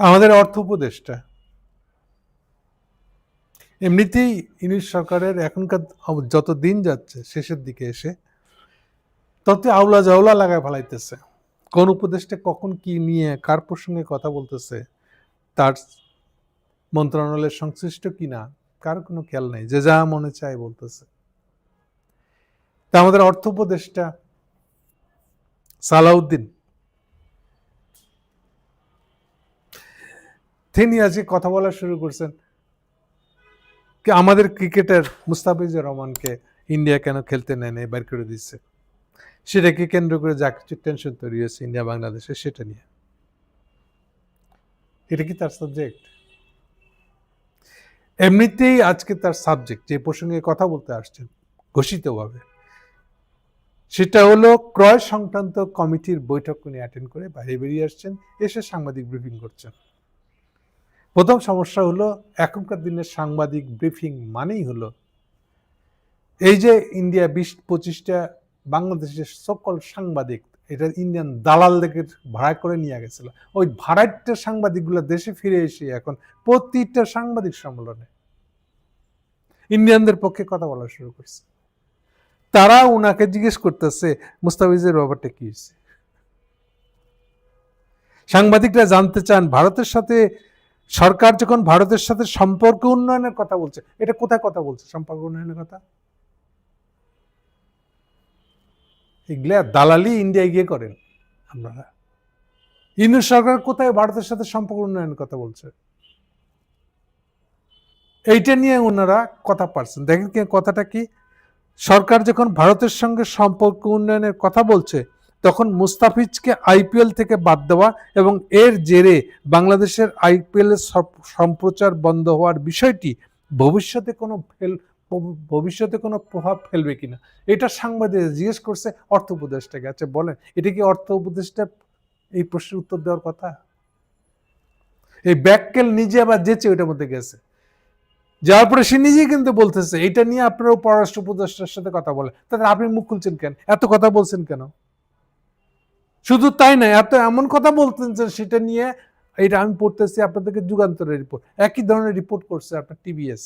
আমাদের অর্থ উপদেষ্টা এমনিতেই ইউনিট সরকারের এখনকার যত দিন যাচ্ছে শেষের দিকে এসে তত আউলা জাউলা লাগায় ফেলাইতেছে। কোন উপদেষ্টা কখন কি নিয়ে কার প্রসঙ্গে কথা বলতেছে, তার মন্ত্রণালয়ের সংশ্লিষ্ট কিনা কার কোনো খেয়াল নেই, যে যা মনে চায় বলতেছে। তা আমাদের অর্থ উপদেষ্টা সালাউদ্দিন তিনি আজকে কথা বলা শুরু করছেন আমাদের ক্রিকেটার মুস্তাফিজুর রহমানকে ইন্ডিয়া কেন খেলতে নেয়, বের করে দিচ্ছে। সেটাকে কেন্দ্র করে যা কিছু টেনশন তৈরি হয়েছে ইন্ডিয়া বাংলাদেশে সেটা নিয়ে। এটা কি তার সাবজেক্ট? এমনিতেই আজকে তার সাবজেক্ট যে প্রসঙ্গে কথা বলতে আসছেন ঘোষিতভাবে, সেটা হলো ক্রয় সংক্রান্ত কমিটির বৈঠক উনি অ্যাটেন্ড করে বাইরে বেরিয়ে আসছেন, এসে সাংবাদিক ব্রিফিং করছেন। প্রথম সমস্যা হলো এখনকার দিনের সাংবাদিক ব্রিফিং মানেই হলো এই যে ইন্ডিয়া 20-25টা বাংলাদেশের সকল সাংবাদিক, এটা ইন্ডিয়ান দালালদের ভাড়া করে নিয়ে গেছিল, ওই ভাড়াইটের সাংবাদিকগুলো দেশে ফিরে এসে এখন প্রতিটা সাংবাদিক সম্মেলনে ইন্ডিয়ানদের পক্ষে কথা বলা শুরু করছে। তারা ওনাকে জিজ্ঞেস করতেছে মুস্তাফিজের ব্যাপারটা কি হয়েছে। সাংবাদিকরা জানতে চান ভারতের সাথে সরকার যখন ভারতের সাথে সম্পর্ক উন্নয়নের কথা বলছে, এটা কোথায় কথা বলছে সম্পর্ক উন্নয়নের কথা? এগুলা দালালি ইন্ডিয়া গিয়ে করেন আপনারা। ইউনিট সরকার কোথায় ভারতের সাথে সম্পর্ক উন্নয়নের কথা বলছে? এইটা নিয়ে ওনারা কথা পারছেন। দেখেন কি কথাটা কি, সরকার যখন ভারতের সঙ্গে সম্পর্ক উন্নয়নের কথা বলছে তখন মুস্তাফিজকে আইপিএল থেকে বাদ দেওয়া এবং এর জেরে বাংলাদেশের আইপিএল এর সম্প্রচার বন্ধ হওয়ার বিষয়টি ভবিষ্যতে কোনো প্রভাব ফেলবে কিনা, এটা সাংবাদিক জিজ্ঞেস করছে অর্থ উপদেষ্টাকে। আচ্ছা বলেন, এটা কি অর্থ উপদেষ্টা এই প্রশ্নের উত্তর দেওয়ার কথা? এই ব্যাককেল নিজে আবার যেচে ওইটার মধ্যে গেছে, যাওয়ার পরে সে নিজেই কিন্তু বলতেছে এটা নিয়ে আপনারাও পররাষ্ট্র উপদেষ্টার সাথে কথা বলে, তাহলে আপনি মুখ খুলছেন কেন, এত কথা বলছেন কেন? শুধু তাই না, এত এমন কথা বলতেন যে সেটা নিয়ে, এটা আমি পড়তেছি আপনাদেরকে যুগান্তরের রিপোর্ট, একই ধরনের রিপোর্ট করছে আপনার টিভিএস।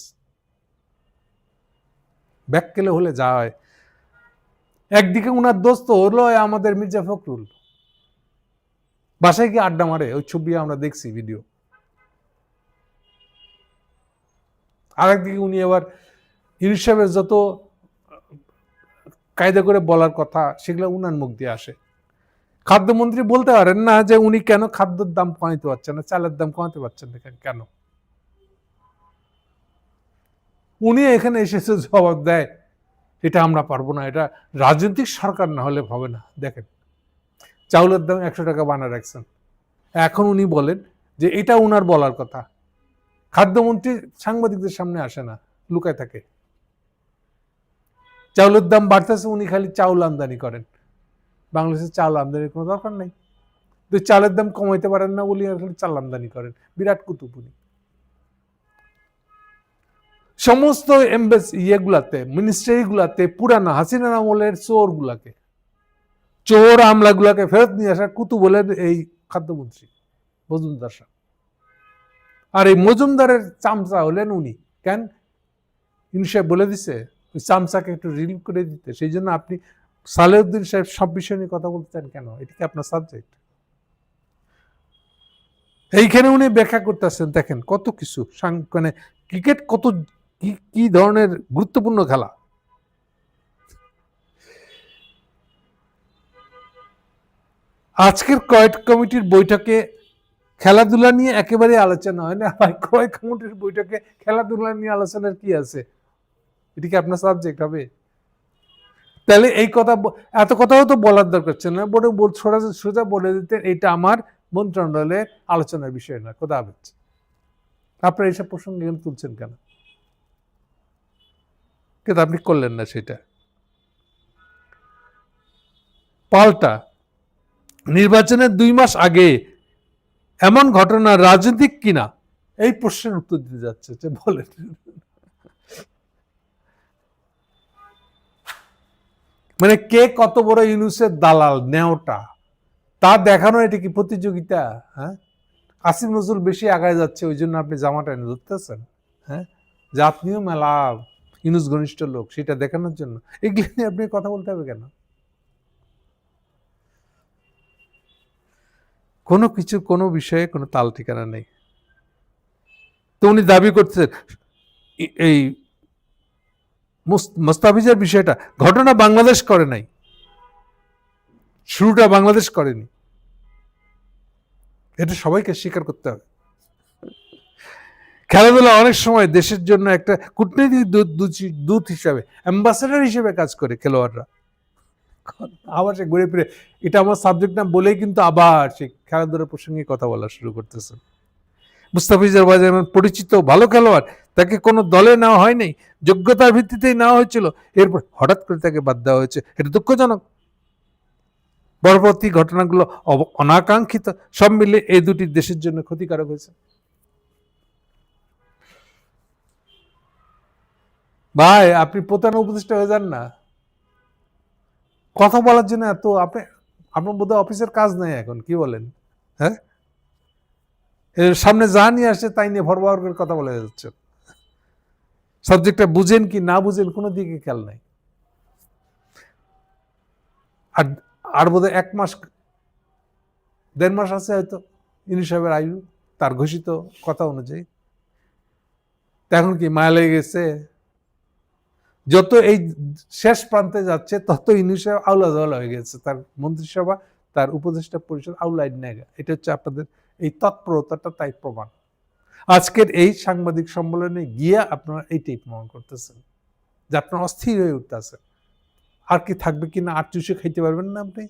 ব্যাককেলে হলে যা হয়, একদিকে উনার দোস্ত হলো আমাদের মির্জা ফখরুল, বাসায় গিয়ে আড্ডা মারে, ওই ছবি আমরা দেখছি ভিডিও। আর একদিকে উনি আবার ইউনিট সাহেবের যত কায়দা করে বলার কথা সেগুলো উনার মুখ দিয়ে আসে। খাদ্যমন্ত্রী বলতে পারেন না যে উনি কেন খাদ্যের দাম কমাইতে পারছেন না, চালের দাম কমাতে পারছেন না কেন? উনি এখানে এসেছে জবাব দেয় এটা আমরা পারবো না, এটা রাজনৈতিক সরকার না হলে হবে না। দেখেন চাউলের দাম 100 টাকা বানা রাখছেন, এখন উনি বলেন যে এটা উনার বলার কথা। খাদ্যমন্ত্রী সাংবাদিকদের সামনে আসে না, লুকায় থাকে। চাউলের দাম বাড়তেছে, উনি খালি চাউল আমদানি করেন, বাংলাদেশের চাল আমদানির কোনো দরকার নেই। তো চালের দাম কমাইতে পারেন না বলি চাল আমদানি করেন, বিরাট কুতুব উনি। সমস্ত ইয়েগুলাতে মিনিস্ট্রিগুলাতে পুরানো হাসিনা আমলের চোর গুলাকে, চোর আমলাগুলাকে ফেরত নিয়ে আসা কুতুব বলেন এই খাদ্যমন্ত্রী মজুমদার সাহেব। আর এই মজুমদারের চামচা হলেন উনি। কেন? ইউনুস সাহেব বলে দিছে ওই চামচাকে একটু রিলিভ করে দিতে, সেই জন্য আপনি সালেউদ্দিন সাহেব সব বিষয় নিয়ে কথা বলতে চান কেন? এটা কি আপনার সাবজেক্ট? এইখানে উনি ব্যাখ্যা করতেছেন, দেখেন কত কিছু, মানে ক্রিকেট কত কি ধরনের গুরুত্বপূর্ণ খেলা। আজকের ক্রয় কমিটির বৈঠকে খেলাধুলা নিয়ে একেবারে আলোচনা হয় না। ক্রয় কমিটির বৈঠকে খেলাধুলা নিয়ে আলোচনার কি আছে? এটা কি আপনার সাবজেক্ট হবে? তাহলে এই কথা, এত কথাও তো বলার দরকার ছিল না, বলে সোজা বলে দিতেন এটা আমার মন্ত্রণালয়ের আলোচনার বিষয় না, কথা হচ্ছে। আপনারা এইসব প্রসঙ্গে তুলছেন কেন? কিন্তু আপনি করলেন না সেটা। পাল্টা নির্বাচনের 2 মাস আগে এমন ঘটনা রাজনৈতিক কিনা এই প্রশ্নের উত্তর দিতে যাচ্ছে, যে বলেন মানে কে কত বড় ইউনুসের দালাল নেওটা তা দেখানো, এটা কি প্রতিযোগিতা? হ্যাঁ, আসিফ নজরুল বেশি আগায় যাচ্ছে, ওই জন্য আপনি জামাটা এনে ধরতেছেন, হ্যাঁ, যে আপনিও মেলা ইউনুস ঘনিষ্ঠ লোক, সেটা দেখানোর জন্য। এগুলো নিয়ে আপনি কথা বলতে হবে কেন? কোনো কিছু, কোনো বিষয়ে কোনো তাল ঠিকানা নেই। তো উনি দাবি করছেন এই মোস্তাফিজের বিষয়টা, ঘটনা বাংলাদেশ করে নাই, শুরুটা বাংলাদেশ করেনি, এটা সবাইকে স্বীকার করতে হবে। খেলাধুলা অনেক সময় দেশের জন্য একটা কূটনৈতিক দূত হিসাবে, অ্যাম্বাসেডার হিসেবে কাজ করে খেলোয়াড়রা। আবার সে ঘুরে ফিরে এটা আমার সাবজেক্ট না বলেই কিন্তু আবার সে খেলাধুলার প্রসঙ্গে কথা বলা শুরু করতেছে। মুস্তাফিজুর ভাই যেমন পরিচিত ভালো খেলোয়াড়, তাকে কোনো দলে নেওয়া হয়নি, যোগ্যতার ভিত্তিতেই নেওয়া হয়েছিল, এরপর হঠাৎ করে তাকে বাদ দেওয়া হয়েছে, এটা দুঃখজনক। পরবর্তী ঘটনাগুলো অনাকাঙ্ক্ষিত, সব মিলে এই দুটি দেশের জন্য ক্ষতিকারক হয়েছে। ভাই আপনি প্রধান উপদেষ্টা হয়ে যান না, কথা বলার জন্য এত আপনি, আপনার বোধহয় অফিসের কাজ নেই এখন, কি বলেন? হ্যাঁ, এর সামনে যা নিয়ে আসছে তাই নিয়ে ভরভর করে কথা বলে যাচ্ছে, সাবজেক্টটা বুঝেন কি না বুঝেন কোনো দিকে খেয়াল নাই। আর আর বোধহয় 1 মাস 1.5 মাস আছে হয়তো ইউনুস সাহেবের আয়ু, তার ঘোষিত কথা অনুযায়ী। এখন কি মায়া লেগে গেছে? যত এই শেষ প্রান্তে যাচ্ছে তত ইউনুস সাহেব আউলা ঝাউলা হয়ে গেছে, তার মন্ত্রিসভা, তার উপদেষ্টা পরিষদ আউলাইড নেগা। এটা হচ্ছে আপনাদের এই তৎপরতাটা তাই প্রমাণ। আজকের এই সাংবাদিক সম্মেলনে গিয়ে আপনারা এইটাই প্রমাণ করতেছেন যে আপনারা অস্থির হয়ে উঠতেছেন। আর কি থাকবে কিনা, আর চুষে খাইতে পারবেন না আপনি?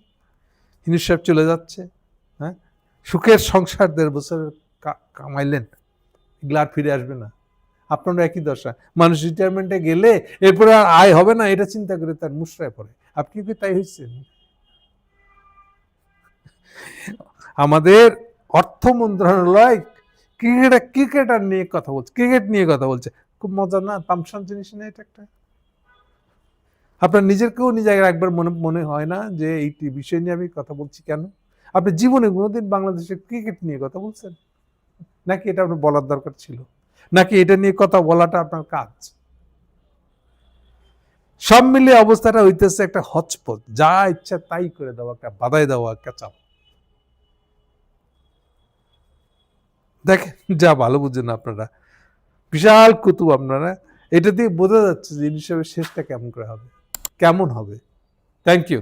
ইউনুস সাহেব চলে যাচ্ছে, হ্যাঁ, সুখের সংসার 1.5 বছরের কামাইলেন, এগুলো আর ফিরে আসবে না। আপনারও একই দশা, মানুষ রিটায়ারমেন্টে গেলে এরপরে আর আয় হবে না, এটা চিন্তা করে তার মুশরায় পড়ে। আপনি কি তাই হয়েছেন? আমাদের অর্থ মন্ত্রণালয় ক্রিকেটার নিয়ে কথা বলছে, ক্রিকেট নিয়ে কথা বলছে, খুব মজা না? তামসান জিনিস না এটা একটা? আপনার নিজেরকেও নিজে একবার মনে হয় না যে এই বিষয় নিয়ে আমি কথা বলছি কেন? আপনি জীবনে কোনোদিন বাংলাদেশের ক্রিকেট নিয়ে কথা বলছেন? নাকি এটা আপনার বলার দরকার ছিল? নাকি এটা নিয়ে কথা বলাটা আপনার কাজ? সব মিলিয়ে অবস্থাটা হইতেছে একটা হচপচ, যা ইচ্ছা তাই করে দেওয়া, একটা বাধাই দেওয়া, একটা চাপ। দেখেন, যা ভালো বুঝেন আপনারা, বিশাল কুতুব আপনারা, এটা দিয়ে বোঝা যাচ্ছে যে হিসেবে শেষটা কেমন করে হবে, কেমন হবে। Thank you.